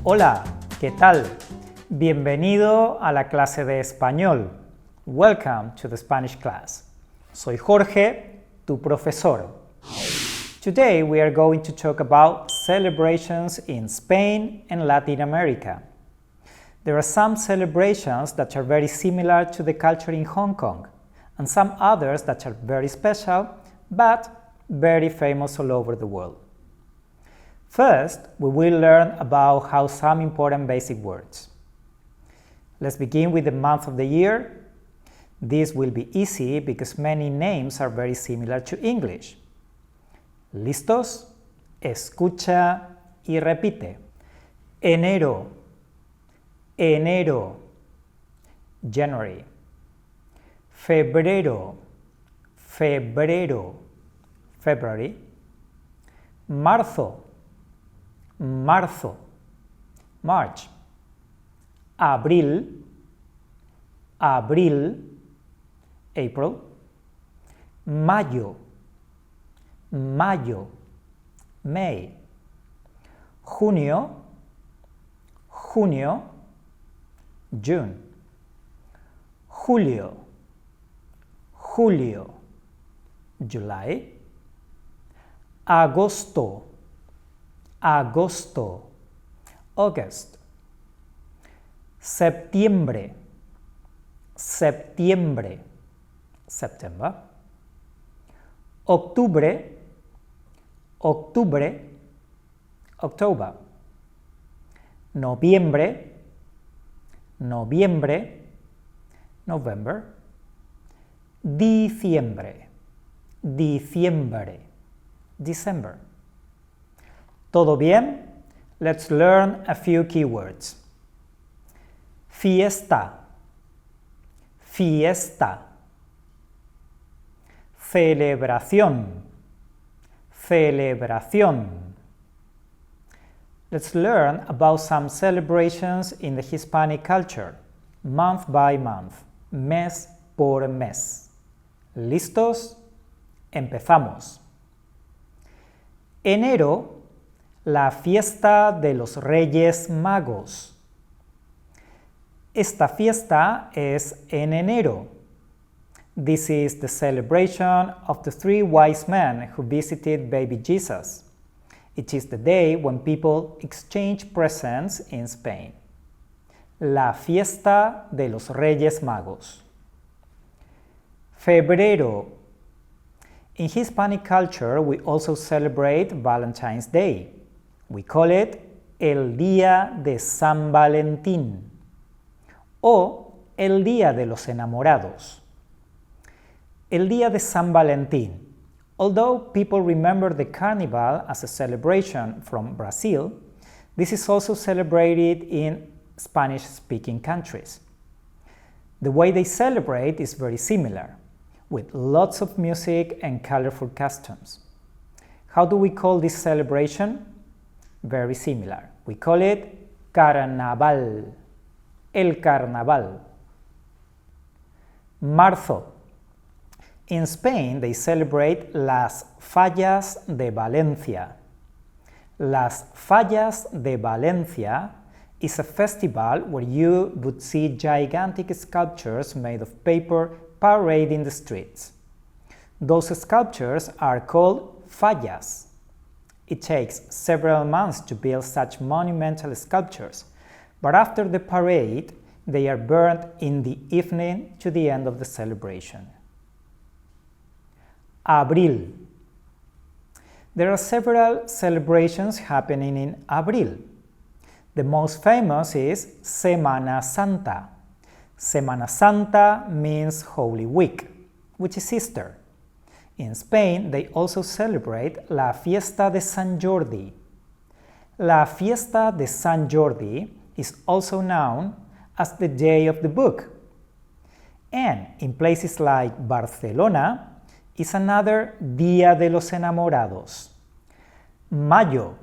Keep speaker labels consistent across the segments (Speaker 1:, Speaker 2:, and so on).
Speaker 1: Hola, ¿qué tal? Bienvenido a la clase de español. Welcome to the Spanish class. Soy Jorge, tu profesor. Today we are going to talk about celebrations in Spain and Latin America. There are some celebrations that are very similar to the culture in Hong Kong, and some others that are very special, but very famous all over the world. First, we will learn about how some important basic words. Let's begin with the month of the year. This will be easy because many names are very similar to English. ¿Listos? Escucha y repite. Enero, enero. January. Febrero, febrero. February. Marzo, marzo. March. Abril, abril. April. Mayo, mayo. May. Junio, junio. June. Julio, julio. July. Agosto, agosto. August. Septiembre, septiembre. September. Octubre, octubre. October. Noviembre, noviembre. November. Diciembre, diciembre. December. ¿Todo bien? Let's learn a few keywords. Fiesta, fiesta. Celebración, celebración. Let's learn about some celebrations in the Hispanic culture, month by month, mes por mes. ¿Listos? Empezamos. Enero, la fiesta de los Reyes Magos. Esta fiesta es en enero. This is the celebration of the three wise men who visited baby Jesus. It is the day when people exchange presents in Spain. La fiesta de los Reyes Magos. Febrero. In Hispanic culture, we also celebrate Valentine's Day. We call it el Día de San Valentín o el Día de los Enamorados. El Día de San Valentín. Although people remember the carnival as a celebration from Brazil, this is also celebrated in Spanish-speaking countries. The way they celebrate is very similar, with lots of music and colorful costumes. How do we call this celebration? Very similar. We call it Carnaval. El Carnaval. Marzo. In Spain, they celebrate Las Fallas de Valencia. Las Fallas de Valencia is a festival where you would see gigantic sculptures made of paper parading the streets. Those sculptures are called fallas. It takes several months to build such monumental sculptures, but after the parade, they are burned in the evening to the end of the celebration. Abril. There are several celebrations happening in Abril. The most famous is Semana Santa. Semana Santa means Holy Week, which is Easter. In Spain, they also celebrate La Fiesta de San Jordi. La Fiesta de San Jordi is also known as the Day of the Book. And in places like Barcelona, is another Dia de los Enamorados. Mayo.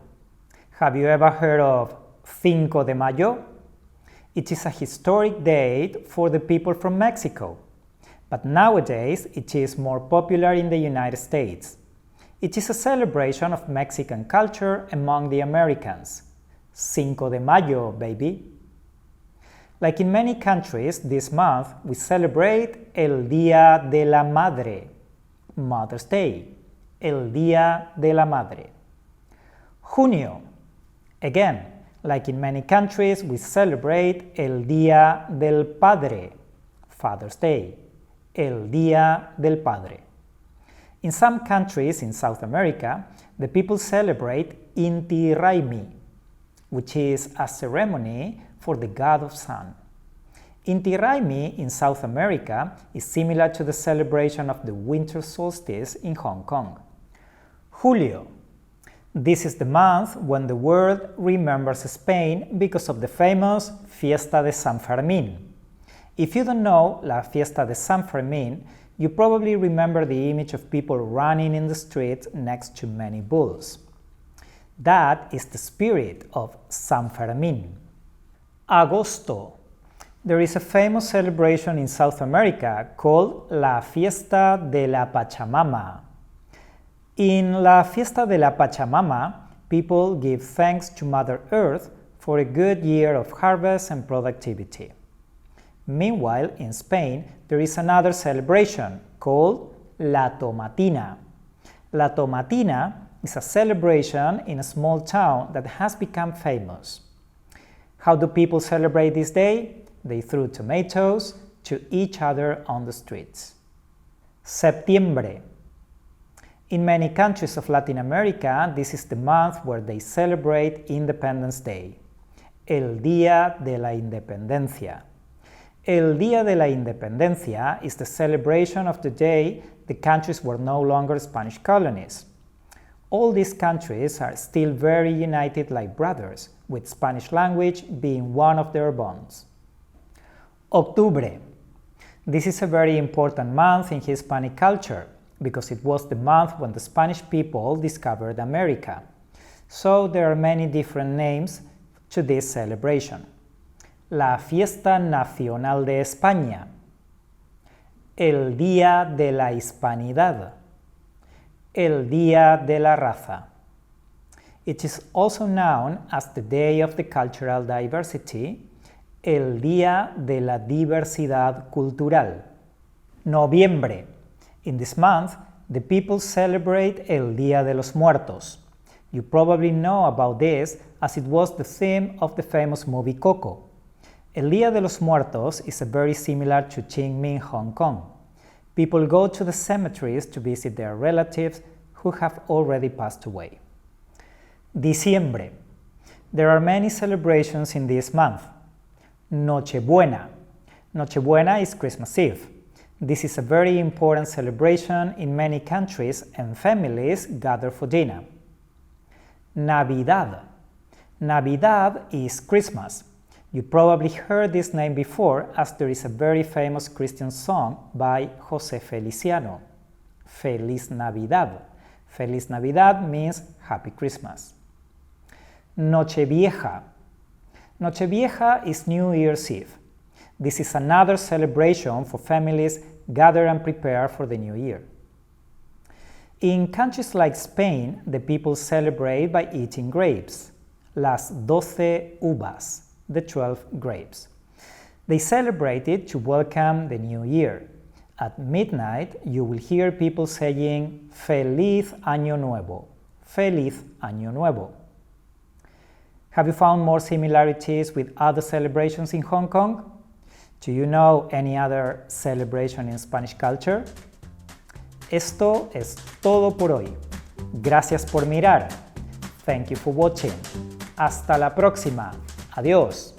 Speaker 1: Have you ever heard of Cinco de Mayo? It is a historic date for the people from Mexico, but nowadays it is more popular in the United States. It is a celebration of Mexican culture among the Americans. Cinco de Mayo, baby. Like in many countries, this month we celebrate El Dia de la Madre, Mother's Day, El Dia de la Madre. Junio. Again, like in many countries, we celebrate El Dia del Padre, Father's Day, El Dia del Padre. In some countries in South America, the people celebrate Inti Raymi, which is a ceremony for the god of sun. Inti Raymi in South America is similar to the celebration of the winter solstice in Hong Kong. Julio. This is the month when the world remembers Spain because of the famous Fiesta de San Fermín. If you don't know La Fiesta de San Fermín, you probably remember the image of people running in the streets next to many bulls. That is the spirit of San Fermín. Agosto. There is a famous celebration in South America called La Fiesta de la Pachamama. In La Fiesta de la Pachamama, people give thanks to Mother Earth for a good year of harvest and productivity. Meanwhile, in Spain, there is another celebration called La Tomatina. La Tomatina is a celebration in a small town that has become famous. How do people celebrate this day? They threw tomatoes to each other on the streets. Septiembre. In many countries of Latin America, this is the month where they celebrate Independence Day, El Dia de la Independencia. El Dia de la Independencia is the celebration of the day the countries were no longer Spanish colonies. All these countries are still very united like brothers, with Spanish language being one of their bonds. Octubre. This is a very important month in Hispanic culture because it was the month when the Spanish people discovered America. So there are many different names to this celebration. La Fiesta Nacional de España, El Día de la Hispanidad, El Día de la Raza. It is also known as the Day of the Cultural Diversity, El Día de la Diversidad Cultural. Noviembre. In this month, the people celebrate El Dia de los Muertos. You probably know about this as it was the theme of the famous movie Coco. El Dia de los Muertos is very similar to Qingming, Hong Kong. People go to the cemeteries to visit their relatives who have already passed away. Diciembre. There are many celebrations in this month. Nochebuena. Nochebuena is Christmas Eve. This is a very important celebration in many countries and families gather for dinner. Navidad. Navidad is Christmas. You probably heard this name before as there is a very famous Christian song by José Feliciano, Feliz Navidad. Feliz Navidad means Happy Christmas. Nochevieja. Nochevieja is New Year's Eve. This is another celebration for families gather and prepare for the new year. In countries like Spain, the people celebrate by eating grapes, las 12 uvas, the 12 grapes. They celebrate it to welcome the new year. At midnight, you will hear people saying Feliz Año Nuevo, Feliz Año Nuevo. Have you found more similarities with other celebrations in Hong Kong? Do you know any other celebration in Spanish culture? Esto es todo por hoy. Gracias por mirar. Thank you for watching. Hasta la próxima. Adiós.